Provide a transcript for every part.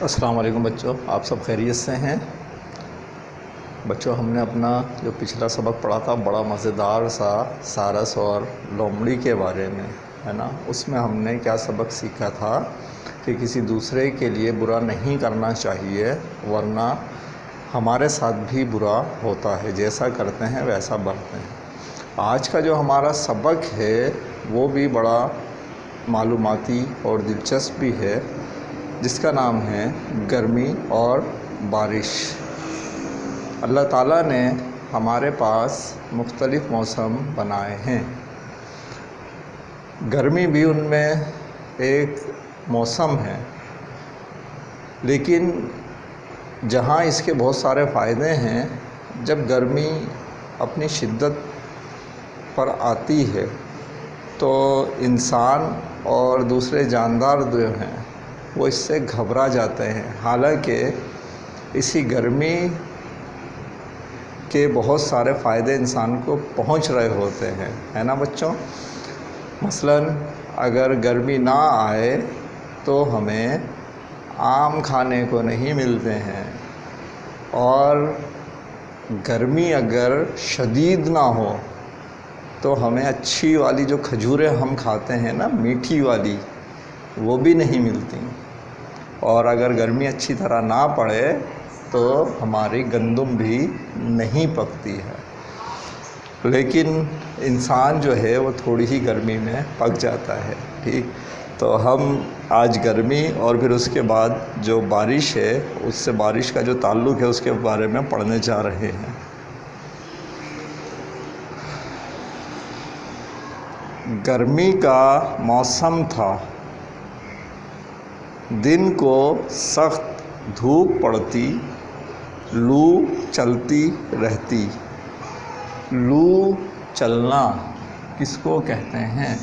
السلام علیکم بچوں، آپ سب خیریت سے ہیں؟ بچوں، ہم نے اپنا جو پچھلا سبق پڑھا تھا بڑا مزیدار سا سارس اور لومڑی کے بارے میں، ہے نا؟ اس میں ہم نے کیا سبق سیکھا تھا کہ کسی دوسرے کے لیے برا نہیں کرنا چاہیے، ورنہ ہمارے ساتھ بھی برا ہوتا ہے، جیسا کرتے ہیں ویسا بڑھتے ہیں۔ آج کا جو ہمارا سبق ہے وہ بھی بڑا معلوماتی اور دلچسپ بھی ہے، جس کا نام ہے گرمی اور بارش۔ اللہ تعالیٰ نے ہمارے پاس مختلف موسم بنائے ہیں، گرمی بھی ان میں ایک موسم ہے، لیکن جہاں اس کے بہت سارے فائدے ہیں، جب گرمی اپنی شدت پر آتی ہے تو انسان اور دوسرے جاندار جو ہیں وہ اس سے گھبرا جاتے ہیں، حالانکہ اسی گرمی کے بہت سارے فائدے انسان کو پہنچ رہے ہوتے ہیں، ہے نا بچوں؟ مثلاً اگر گرمی نہ آئے تو ہمیں آم کھانے کو نہیں ملتے ہیں، اور گرمی اگر شدید نہ ہو تو ہمیں اچھی والی جو کھجوریں ہم کھاتے ہیں نا، میٹھی والی، وہ بھی نہیں ملتی، اور اگر گرمی اچھی طرح نہ پڑے تو ہماری گندم بھی نہیں پکتی ہے۔ لیکن انسان جو ہے وہ تھوڑی ہی گرمی میں پک جاتا ہے، ٹھیک؟ تو ہم آج گرمی اور پھر اس کے بعد جو بارش ہے، اس سے بارش کا جو تعلق ہے اس کے بارے میں پڑھنے جا رہے ہیں۔ گرمی کا موسم تھا، دن کو سخت دھوپ پڑتی، لو چلتی رہتی۔ لو چلنا کس کو کہتے ہیں؟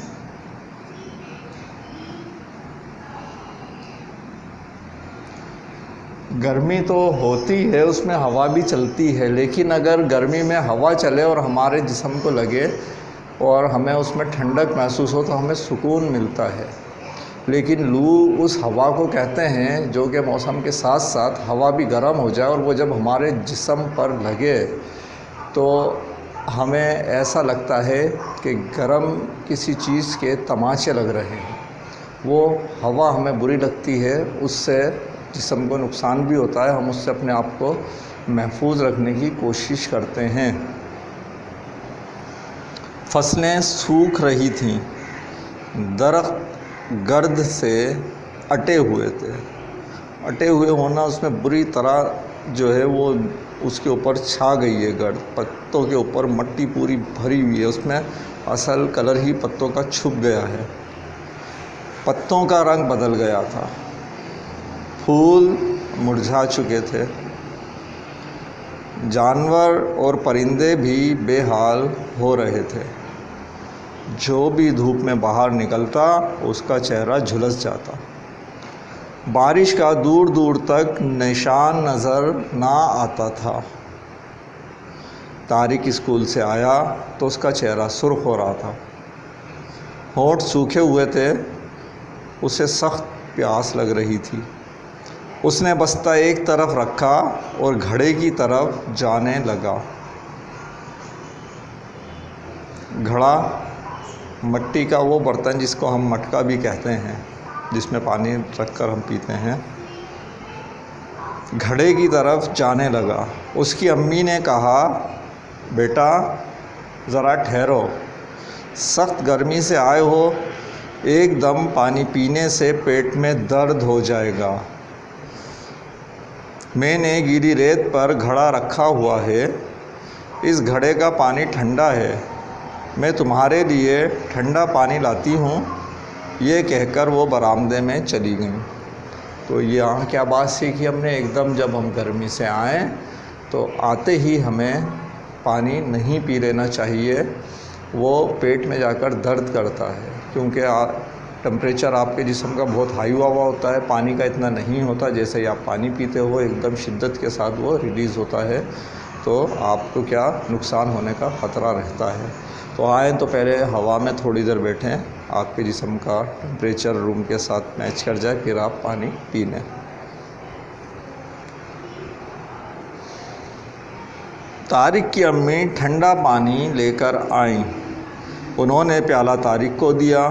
گرمی تو ہوتی ہے، اس میں ہوا بھی چلتی ہے، لیکن اگر گرمی میں ہوا چلے اور ہمارے جسم کو لگے اور ہمیں اس میں ٹھنڈک محسوس ہو تو ہمیں سکون ملتا ہے۔ لیکن لو اس ہوا کو کہتے ہیں جو کہ موسم کے ساتھ ساتھ ہوا بھی گرم ہو جائے، اور وہ جب ہمارے جسم پر لگے تو ہمیں ایسا لگتا ہے کہ گرم کسی چیز کے تماچے لگ رہے ہیں۔ وہ ہوا ہمیں بری لگتی ہے، اس سے جسم کو نقصان بھی ہوتا ہے، ہم اس سے اپنے آپ کو محفوظ رکھنے کی کوشش کرتے ہیں۔ فصلیں سوکھ رہی تھیں، درخت گرد سے اٹے ہوئے تھے۔ اٹے ہوئے ہونا، اس میں بری طرح جو ہے وہ اس کے اوپر چھا گئی ہے گرد، پتوں کے اوپر مٹی پوری بھری ہوئی ہے، اس میں اصل کلر ہی پتوں کا چھپ گیا ہے، پتوں کا رنگ بدل گیا تھا، پھول مرجھا چکے تھے، جانور اور پرندے بھی بے حال ہو رہے تھے۔ جو بھی دھوپ میں باہر نکلتا اس کا چہرہ جھلس جاتا۔ بارش کا دور دور تک نشان نظر نہ آتا تھا۔ طارق اسکول سے آیا تو اس کا چہرہ سرخ ہو رہا تھا، ہونٹ سوکھے ہوئے تھے، اسے سخت پیاس لگ رہی تھی۔ اس نے بستہ ایک طرف رکھا اور گھڑے کی طرف جانے لگا۔ گھڑا مٹی کا وہ برتن جس کو ہم مٹکا بھی کہتے ہیں، جس میں پانی رکھ کر ہم پیتے ہیں۔ گھڑے کی طرف جانے لگا۔ اس کی امی نے کہا، بیٹا ذرا ٹھہرو، سخت گرمی سے آئے ہو، ایک دم پانی پینے سے پیٹ میں درد ہو جائے گا۔ میں نے گیلی ریت پر گھڑا رکھا ہوا ہے، اس گھڑے کا پانی ٹھنڈا ہے، میں تمہارے لیے ٹھنڈا پانی لاتی ہوں۔ یہ کہہ کر وہ برآمدے میں چلی گئیں۔ تو یہاں کیا بات سیکھی ہم نے؟ ایک دم جب ہم گرمی سے آئیں تو آتے ہی ہمیں پانی نہیں پی لینا چاہیے، وہ پیٹ میں جا کر درد کرتا ہے، کیونکہ ٹمپریچر آپ کے جسم کا بہت ہائی ہوا ہوتا ہے، پانی کا اتنا نہیں ہوتا۔ جیسے ہی آپ پانی پیتے ہو ایک دم شدت کے ساتھ وہ ریلیز ہوتا ہے، تو آپ کو کیا نقصان ہونے کا خطرہ رہتا ہے۔ تو آئیں تو پہلے ہوا میں تھوڑی دیر بیٹھیں، آپ کے جسم کا ٹمپریچر روم کے ساتھ میچ کر جائے، پھر آپ پانی پی لیں۔ طارق کی امی ٹھنڈا پانی لے کر آئیں۔ انہوں نے پیالہ طارق کو دیا۔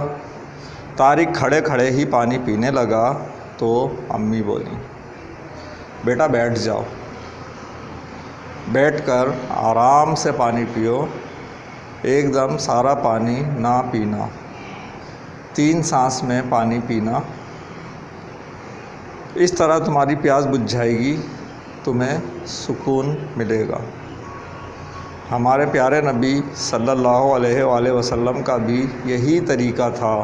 طارق کھڑے کھڑے ہی پانی پینے لگا تو امی بولیں، بیٹا بیٹھ جاؤ، بیٹھ کر آرام سے پانی پیو، ایک دم سارا پانی نہ پینا، 3 سانس میں پانی پینا، اس طرح تمہاری پیاس بجھ جائے گی، تمہیں سکون ملے گا۔ ہمارے پیارے نبی صلی اللہ علیہ وآلہ وسلم کا بھی یہی طریقہ تھا۔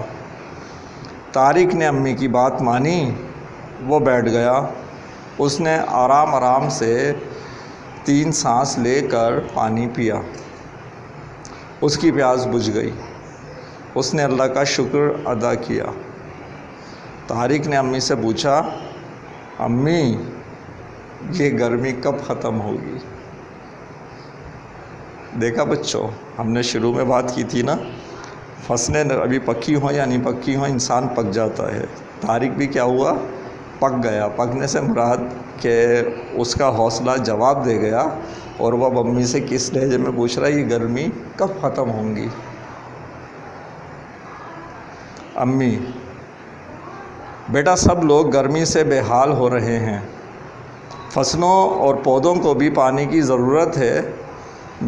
طارق نے امی کی بات مانی، وہ بیٹھ گیا، اس نے آرام آرام سے 3 سانس لے کر پانی پیا، اس کی پیاس بجھ گئی، اس نے اللہ کا شکر ادا کیا۔ طارق نے امی سے پوچھا، امی یہ گرمی کب ختم ہوگی؟ دیکھا بچوں، ہم نے شروع میں بات کی تھی نا، فصلیں ابھی پکی ہوں یا نہیں پکی ہوں انسان پک جاتا ہے۔ طارق بھی کیا ہوا؟ پک گیا۔ پکنے سے مراد کہ اس کا حوصلہ جواب دے گیا، اور وہ اب امی سے کس لہجے میں پوچھ رہا ہے یہ گرمی کب ختم ہوں گی؟ امی، بیٹا سب لوگ گرمی سے بے حال ہو رہے ہیں، فصلوں اور پودوں کو بھی پانی کی ضرورت ہے،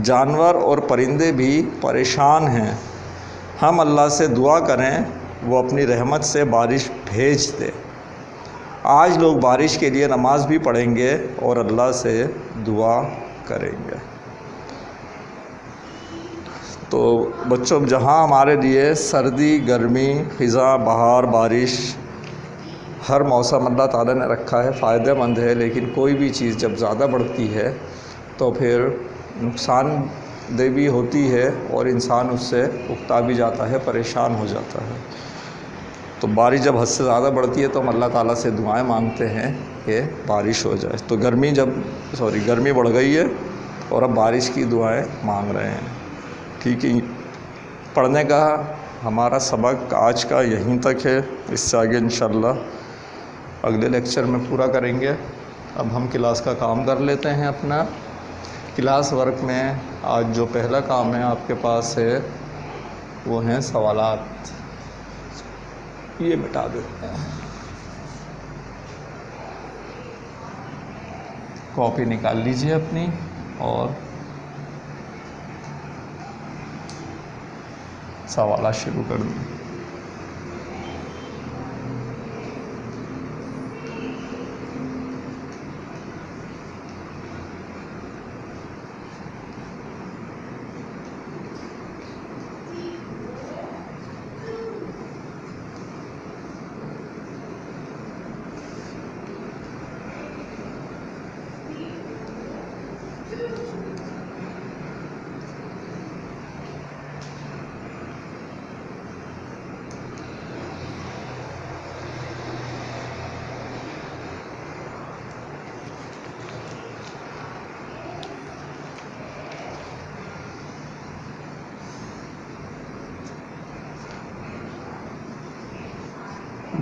جانور اور پرندے بھی پریشان ہیں، ہم اللہ سے دعا کریں وہ اپنی رحمت سے بارش بھیج دے۔ آج لوگ بارش کے لیے نماز بھی پڑھیں گے اور اللہ سے دعا کریں گے۔ تو بچوں، جہاں ہمارے لیے سردی، گرمی، خزاں، بہار، بارش، ہر موسم اللہ تعالیٰ نے رکھا ہے، فائدہ مند ہے، لیکن کوئی بھی چیز جب زیادہ بڑھتی ہے تو پھر نقصان دہ بھی ہوتی ہے، اور انسان اس سے اکتا بھی جاتا ہے، پریشان ہو جاتا ہے۔ تو بارش جب حد سے زیادہ بڑھتی ہے تو ہم اللہ تعالیٰ سے دعائیں مانگتے ہیں کہ بارش ہو جائے۔ تو گرمی بڑھ گئی ہے اور اب بارش کی دعائیں مانگ رہے ہیں۔ ٹھیک ہے، پڑھنے کا ہمارا سبق آج کا یہیں تک ہے، اس سے آگے انشاءاللہ اگلے لیکچر میں پورا کریں گے۔ اب ہم کلاس کا کام کر لیتے ہیں اپنا۔ کلاس ورک میں آج جو پہلا کام ہے آپ کے پاس ہے وہ ہیں سوالات، یہ مٹا دیتے ہیں، کاپی نکال لیجئے اپنی اور سوالات شروع کر دیں۔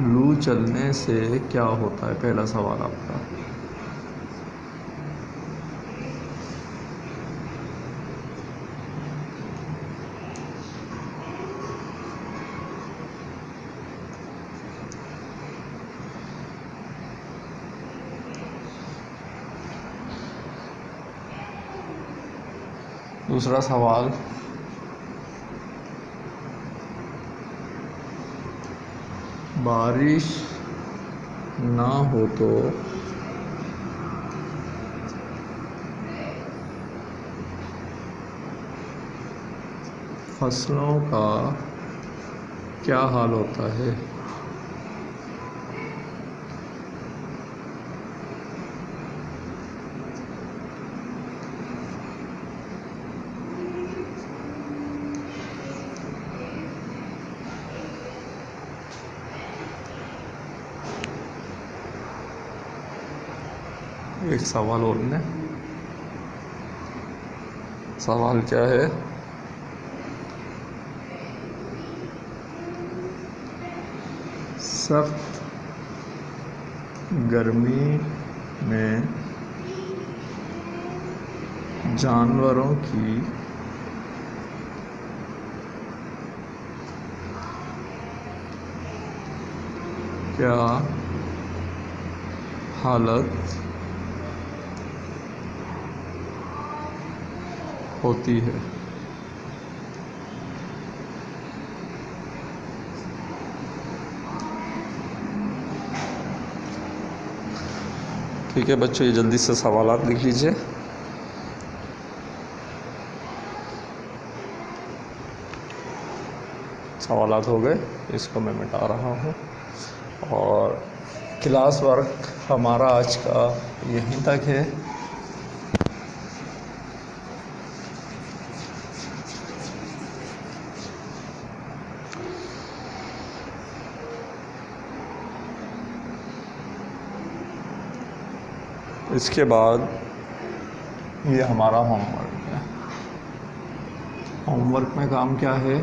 لو چلنے سے کیا ہوتا ہے؟ پہلا سوال آپ کا۔ دوسرا سوال، بارش نہ ہو تو فصلوں کا کیا حال ہوتا ہے؟ ایک سوال اور نے، سوال کیا ہے؟ سخت گرمی میں جانوروں کی کیا حالت ہوتی ہے؟ ٹھیک ہے بچوں، یہ جلدی سے سوالات لکھ لیجئے۔ سوالات ہو گئے، اس کو میں مٹا رہا ہوں، اور کلاس ورک ہمارا آج کا یہیں تک ہے۔ اس کے بعد یہ ہمارا ہوم ورک ہے۔ ہوم ورک میں کام کیا ہے؟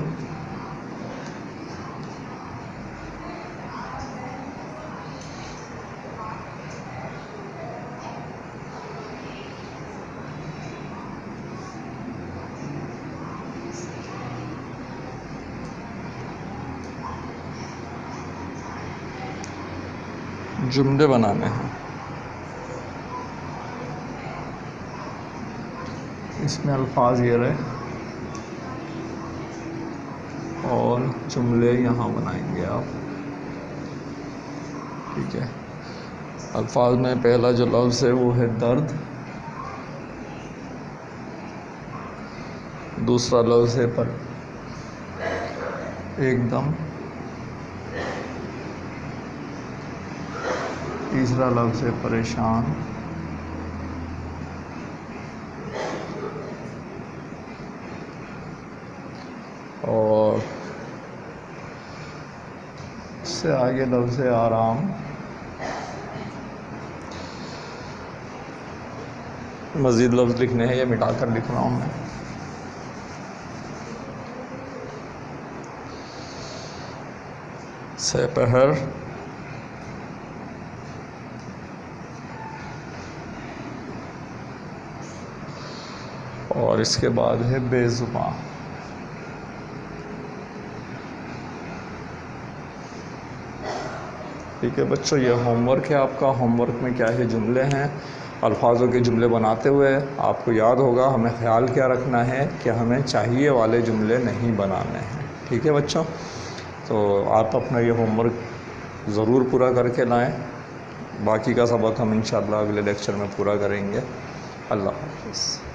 جملے بنانے ہیں۔ اس میں الفاظ یہ رہے اور جملے یہاں بنائیں گے آپ، ٹھیک ہے۔ الفاظ میں پہلا جو لفظ ہے وہ ہے درد، دوسرا لفظ ہے پر ایک دم، تیسرا لفظ ہے پریشان، اور اس سے آگے لفظ ہے آرام۔ مزید لفظ لکھنے ہیں، یہ مٹا کر لکھ رہا ہوں میں۔ سپہر، اور اس کے بعد ہے بے زباں۔ ٹھیک ہے بچوں، یہ ہوم ورک ہے آپ کا۔ ہوم ورک میں کیا ہے؟ جملے ہیں۔ الفاظوں کے جملے بناتے ہوئے آپ کو یاد ہوگا ہمیں خیال کیا رکھنا ہے کہ ہمیں چاہیے والے جملے نہیں بنانے ہیں، ٹھیک ہے بچوں؟ تو آپ اپنا یہ ہوم ورک ضرور پورا کر کے لائیں۔ باقی کا سبق ہم انشاءاللہ اگلے لیکچر میں پورا کریں گے۔ اللہ حافظ۔